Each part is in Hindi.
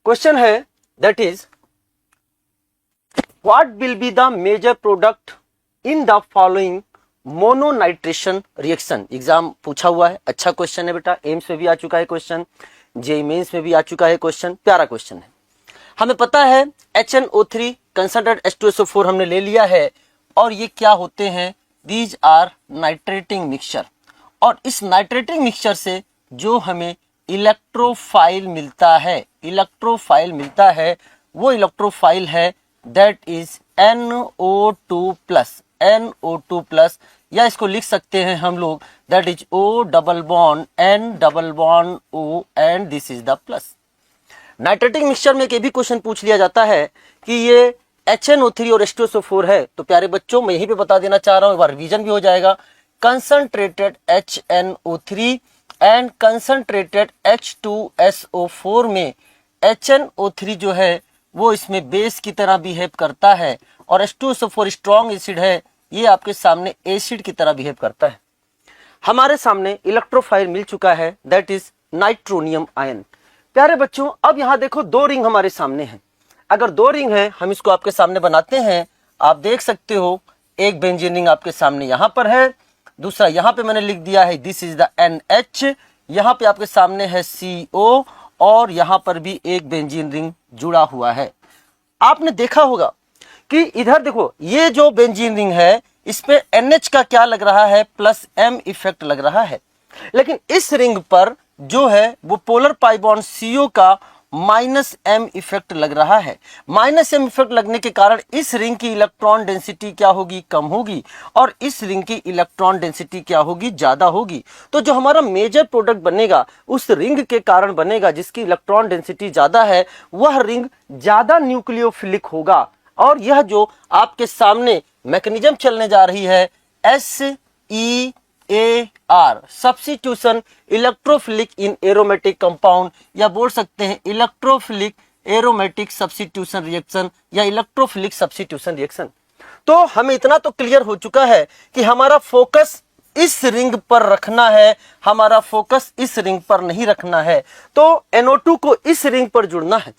क्वेश्चन है that is what will be the major product in the following mononitration reaction. Exam पूछा हुआ है, अच्छा क्वेश्चन है बेटा, एम्स में भी आ चुका है क्वेश्चन, जेईई मेंस में भी आ चुका है क्वेश्चन, प्यारा क्वेश्चन है। हमें पता है HNO3 कंसंट्रेट H2SO4 हमने ले लिया है और ये क्या होते हैं, दीज आर नाइट्रेटिंग मिक्सचर। और इस नाइट्रेटिंग मिक्सचर से जो हमें इलेक्ट्रोफाइल मिलता है, वो इलेक्ट्रोफाइल है दैट इज NO2+, या इसको लिख सकते हैं हम लोग that is O double bond N double bond O and this is the plus. Nitrating mixture में एक भी क्वेश्चन पूछ लिया जाता है कि ये HNO3 और H2SO4 है, तो प्यारे बच्चों मैं यहीं पे बता देना चाह रहा हूं, एक बार रिवीजन भी हो जाएगा। Concentrated HNO3 and concentrated H2SO4 में HNO3 जो है वो इसमें बेस की तरह बिहेव करता है और H2SO4 स्ट्रॉन्ग एसिड है, ये आपके सामने एसिड की तरह बिहेव करता है। हमारे सामने इलेक्ट्रोफाइल मिल चुका है दैट इज नाइट्रोनियम आयन। प्यारे बच्चों अब यहां देखो दो रिंग हमारे सामने हैं, अगर दो रिंग है हम इसको आपके सामने बनाते हैं, आप देख सकते हो एक बेंजीन रिंग आपके सामने यहां पर है, दूसरा यहां पे मैंने लिख दिया है दिस इज द NH, यहां पे आपके सामने है CO और यहां पर भी एक बेंजीन रिंग जुड़ा हुआ है। आपने देखा होगा कि इधर देखो ये जो बेंजीन रिंग है इस पे NH का क्या लग रहा है, +M इफेक्ट लग रहा है, लेकिन इस रिंग पर जो है वो पोलर पाई बॉन्ड CO का -M इफेक्ट लग रहा है। -M इफेक्ट लगने के कारण इस रिंग की इलेक्ट्रॉन डेंसिटी क्या होगी, कम होगी, और इस रिंग की इलेक्ट्रॉन डेंसिटी क्या होगी, ज्यादा होगी। तो जो हमारा मेजर प्रोडक्ट बनेगा उस रिंग के कारण बनेगा जिसकी इलेक्ट्रॉन डेंसिटी ज्यादा है, वह रिंग ज्यादा न्यूक्लियोफिलिक होगा। और यह जो आपके सामने मैकेनिज्म चलने जा रही है SEAR, सब्स्टिट्यूशन इलेक्ट्रोफिलिक इन एरोमेटिक कंपाउंड, या बोल सकते हैं इलेक्ट्रोफिलिक एरोमेटिक सब्स्टिट्यूशन रिएक्शन या इलेक्ट्रोफिलिक सब्स्टिट्यूशन रिएक्शन। तो हमें इतना तो क्लियर हो चुका है कि हमारा फोकस इस रिंग पर रखना है, हमारा फोकस इस रिंग पर नहीं रखना है। तो NO2 को इस रिंग पर जुड़ना है।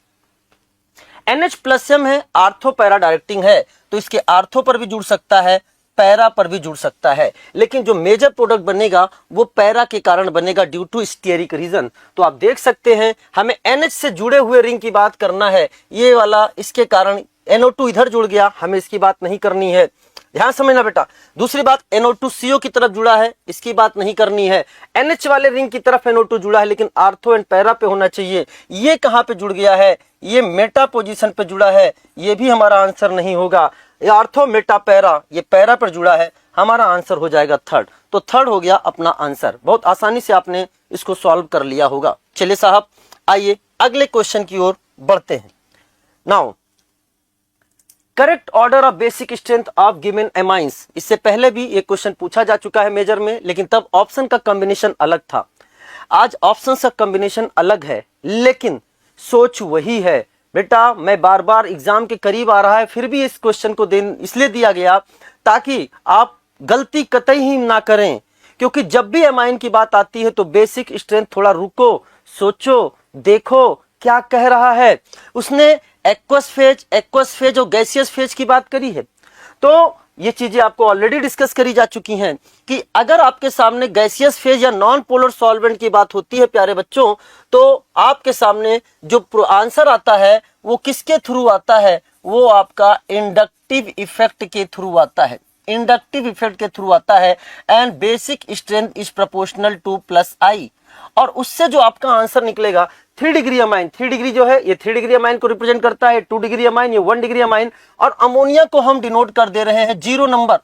NH+M है, आर्थो पैरा डायरेक्टिंग है, तो इसके आर्थो पर भी जुड़ सकता है, पैरा पर भी जुड़ सकता है, लेकिन जो मेजर प्रोडक्ट बनेगा वो पैरा के कारण बनेगा ड्यू टू स्टीयरिक रीजन। तो आप देख सकते हैं हमें NH से जुड़े हुए रिंग की बात करना है, ये वाला इसके कारण NO2 इधर जुड़ गया, हमें इसकी बात नहीं करनी है, ध्यान समझना बेटा। दूसरी बात NO2 CO की तरफ जुड़ा है, इसकी बात नहीं करनी है। NH वाले रिंग की तरफ NO2 जुड़ा है लेकिन आर्थो एंड पैरा पे होना चाहिए, ये कहां पे जुड़ गया है, ये मेटा पोजीशन पे जुड़ा है, ये भी हमारा आंसर नहीं होगा। ये आर्थो मेटा पैरा, ये पैरा पर जुड़ा है, हमारा आंसर हो जाएगा थर्ड। तो थर्ड हो गया अपना आंसर, बहुत आसानी से आपने इसको सॉल्व कर लिया होगा। चलिए साहब आइए अगले क्वेश्चन की ओर बढ़ते हैं। Now correct order of basic strength of given amines, इससे पहले भी एक क्वेश्चन पूछा जा चुका है मेजर में, लेकिन तब ऑप्शन का कॉम्बिनेशन अलग था। आज ऑप्शन का कॉम्बिनेशन अलग है लेकिन सोच वही है। बेटा मैं बार बार एग्जाम के करीब आ रहा है फिर भी इस क्वेश्चन को इसलिए दिया गया ताकि आप गलती कतई ही ना करें, क्योंकि जब भी एमाइन की बात आती है तो बेसिक स्ट्रेंथ थोड़ा रुको, सोचो, देखो क्या कह रहा है। उसने एक्वस फेज और गैसियस फेज की बात करी है, तो ये चीजें आपको ऑलरेडी डिस्कस करी जा चुकी हैं कि अगर आपके सामने गैसियस फेज या नॉन पोलर सॉल्वेंट की बात होती है प्यारे बच्चों, तो आपके सामने जो आंसर आता है वो किसके थ्रू आता है, वो आपका इंडक्टिव इफेक्ट के थ्रू आता है, इंडक्टिव इफेक्ट के थ्रू आता है। And basic strength is proportional to +I, और उससे जो आपका आंसर निकलेगा 3 डिग्री अमाइन, 3 डिग्री जो है ये 3 डिग्री अमाइन को रिप्रेजेंट करता है, 2 डिग्री अमाइन ये 1 डिग्री अमाइन, और अमोनिया को हम डिनोट कर दे रहे हैं 0 नंबर।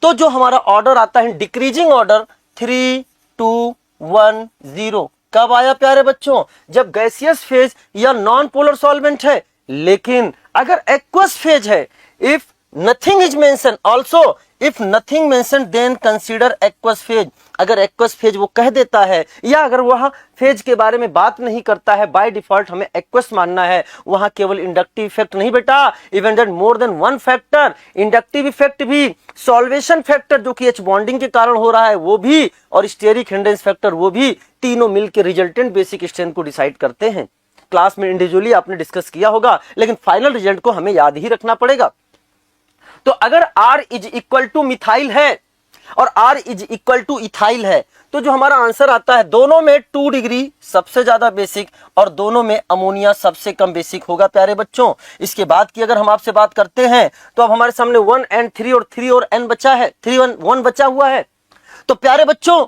तो जो हमारा ऑर्डर आता है डिक्रीजिंग ऑर्डर 3 2 1 0 कब आया प्यारे बच्चों, जब गैसियस फेज या नॉन पोलर सॉल्वेंट है। लेकिन अगर एक्वस फेज है, if nothing is mention also, if nothing mention then consider aqueous phase, अगर एक्वस फेज वो कह देता है या अगर वह फेज के बारे में बात नहीं करता है, बाय डिफॉल्ट हमें एक्वस मानना है, वहां केवल इंडक्टिव इफेक्ट नहीं बेटा, even that more than one factor, inductive effect भी, सॉल्वेशन फैक्टर जो कि H बॉन्डिंग के कारण हो रहा है वो भी, और स्टेरिक हिंड्रेंस फैक्टर वो भी, तीनों मिलकर रिजल्टेंट बेसिक स्ट्रेंथ को डिसाइड करते हैं। क्लास में इंडिविजुअली आपने डिस्कस किया होगा, लेकिन फाइनल रिजल्ट को हमें याद ही रखना पड़ेगा। तो अगर R is equal to methyl है और R is equal to ethyl है, तो जो हमारा आंसर आता है, दोनों में 2 डिग्री सबसे ज्यादा बेसिक और दोनों में अमोनिया सबसे कम बेसिक होगा प्यारे बच्चों। इसके बाद की अगर हम आपसे बात करते हैं, तो अब हमारे सामने 1 and 3 और 3 और n बचा है, 3 1 बचा हुआ है। तो प्यारे बच्चों,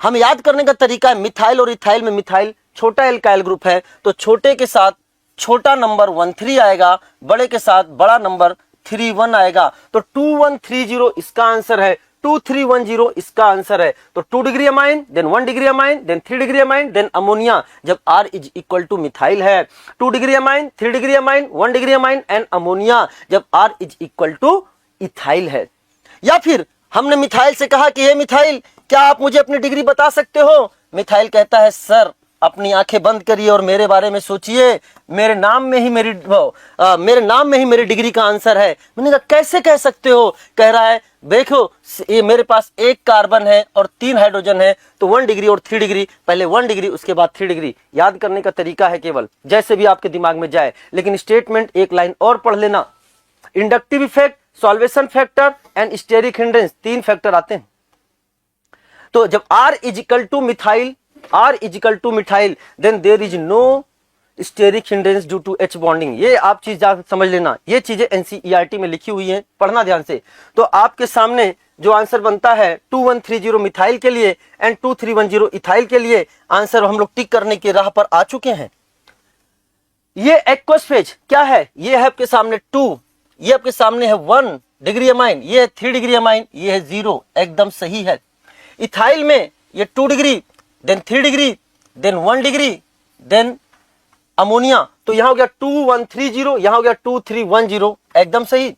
हम याद करने का तरीका है, मिथाइल और इथाइल में मिथाइल छोटा एल्काइल ग्रुप है, तो छोटे के साथ छोटा नंबर 1 3 आएगा, बड़े के साथ बड़ा नंबर 3 1 आएगा। तो 2 1 3 0 इसका आंसर है, 2 3 1 0 इसका आंसर है। तो 2 degree amine, then 1 degree amine, then 3 degree amine, then ammonia. जब R is equal to methyl है, 2 degree amine, 3 degree amine, 1 degree amine and ammonia. जब R is equal to ethyl है। या फिर हमने मिथाइल से कहा कि हे मिथाइल, क्या आप मुझे अपनी डिग्री बता सकते हो? मिथाइल कहता है, सर अपनी आंखें बंद करिए और मेरे बारे में सोचिए, मेरे नाम में ही मेरी डिग्री का आंसर है। मैंने कहा कैसे कह सकते हो? कह रहा है, देखो ये मेरे पास 1 कार्बन है और 3 हाइड्रोजन है, तो 1 डिग्री और 3 डिग्री, पहले 1 डिग्री उसके बाद 3 डिग्री। याद करने का तरीका है केवल जैसे भी आपके दिमाग में जाए, लेकिन स्टेटमेंट एक लाइन और पढ़ लेना। Inductive effect, solvation factor and steric hindrance, 3 factor आते हैं। तो जब R is equal to methyl, then there is no steric hindrance due to H bonding. ये आप चीज समझ लेना, ये चीजें NCERT में लिखी हुई हैं, पढ़ना ध्यान से। तो आपके सामने जो आंसर बनता है 2130 मिथाइल के लिए एंड 2310 इथाइल के लिए, आंसर हम लोग टिक करने की राह पर आ चुके हैं। ये एक्वस फेज क्या है? ये है आपके सामने 2, ये आपके सामने है 1 डिग्री अमाइन, ये है 3 डिग्री अमाइन, ये है 0, एकदम सही है। इथाइल में ये 2 degree, then 3 degree, then 1 degree, then ammonia. तो यहां हो गया 2130, यहां हो गया 2310, एकदम सही।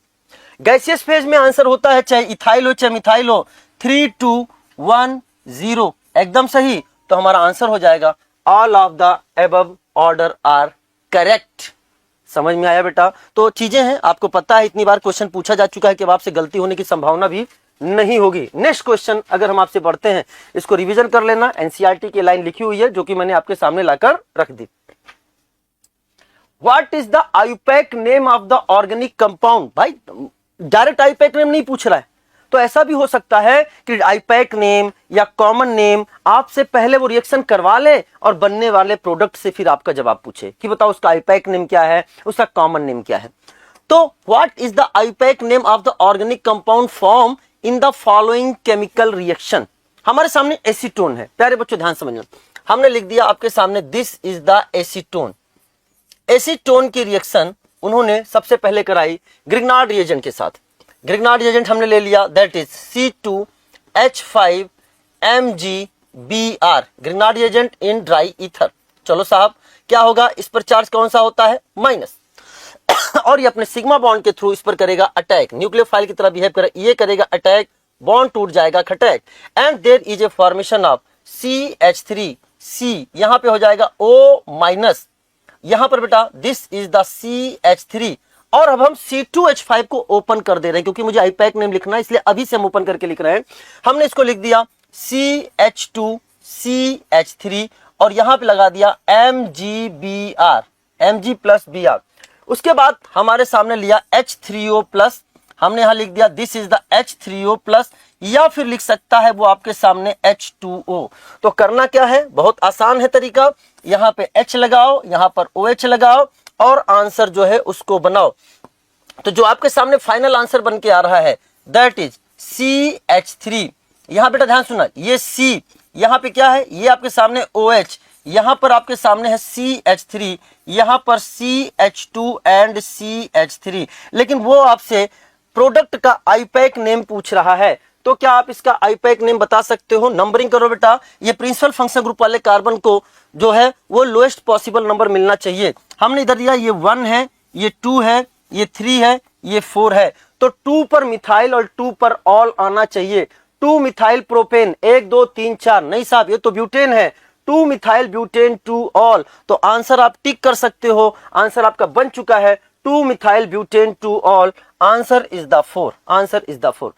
गैसियस फेज में आंसर होता है, चाहे इथाइल हो चाहे मिथाइल हो, 3210, एकदम सही। तो हमारा आंसर हो जाएगा all of the above order are correct. समझ में आया बेटा? तो चीजें हैं, आपको पता है, इतनी बार क्वेश्चन पूछा जा चुका है कि अब आपसे गलती होने की संभावना भी नहीं होगी। नेक्स्ट क्वेश्चन अगर हम आपसे पढ़ते हैं, इसको रिवीजन कर लेना। NCERT की लाइन लिखी हुई है जो कि मैंने आपके सामने लाकर रख दी। What is the IUPAC name of the organic compound? भाई डायरेक्ट आईयूपैक नेम नहीं पूछ रहा है, तो ऐसा भी हो सकता है कि आईयूपैक नेम या कॉमन नेम आपसे पहले वो रिएक्शन करवा ले और बनने वाले प्रोडक्ट से फिर आपका जवाब पूछे कि बताओ उसका आईयूपैक नेम क्या है, उसका कॉमन नेम क्या है। तो what is the IUPAC name of the organic compound form in the following chemical reaction? हमारे सामने एसीटोन है। प्यारे बच्चों ध्यान समझना, हमने लिख दिया आपके सामने this is the acetone. Acetone की रिएक्शन उन्होंने सबसे पहले कराई ग्रिग्नार्ड रिएजेंट के साथ। ग्रिग्नार्ड रिएजेंट हमने ले लिया, that is C2H5MgBr, Grignard reagent in dry ether. चलो साहब, क्या होगा? इस पर चार्ज कौन सा होता है? माइनस। और ये अपने सिग्मा बॉन्ड के थ्रू इस पर करेगा अटैक, न्यूक्लियोफाइल की तरह बिहेव करेगा, ये करेगा अटैक, बॉन्ड टूट जाएगा खटैक, and there is a formation of CH3C, यहां पे हो जाएगा O माइनस, यहां पर बेटा दिस इज द CH3। और अब हम C2H5 को ओपन कर दे रहे हैं, क्योंकि मुझे आईयूपैक नेम लिखना है, इसलिए अभी से हम ओपन करके लिख रहे हैं। हमने इसको लिख दिया CH2CH3 और यहां पे लगा दिया MgBr, Mg प्लस Br। उसके बाद हमारे सामने लिया H3O प्लस, हमने यहां लिख दिया this is the H3O plus, या फिर लिख सकता है वो आपके सामने H2O। तो करना क्या है? बहुत आसान है तरीका, यहां पे H लगाओ, यहां पर OH लगाओ और आंसर जो है उसको बनाओ। तो जो आपके सामने फाइनल आंसर बन के आ रहा है दैट इज CH3। यहां बेटा ध्यान सुना, ये C, यहां पे क्या है? ये आपके सामने OH, यहां पर आपके सामने है CH3, यहां पर CH2 एंड CH3। लेकिन वो आपसे प्रोडक्ट का आईयूपैक नेम पूछ रहा है, तो क्या आप इसका आईयूपैक नेम बता सकते हो? नंबरिंग करो बेटा। ये प्रिंसिपल फंक्शन ग्रुप वाले कार्बन को जो है वो लोएस्ट पॉसिबल नंबर मिलना चाहिए। हमने इधर दिया ये 1 है, ये 2 है, ये 3 है, ये 4 है, तो 2 पर मिथाइल और 2 पर ऑल आना चाहिए। 2 मिथाइल प्रोपेन, 1 2 3 4, नहीं साहब ये तो ब्यूटेन है, 2 मिथाइल ब्यूटेन 2 ऑल। तो आंसर आप टिक कर सकते हो, आंसर आपका बन चुका है 2 methyl butane 2 all. Answer is the 4, answer is the 4।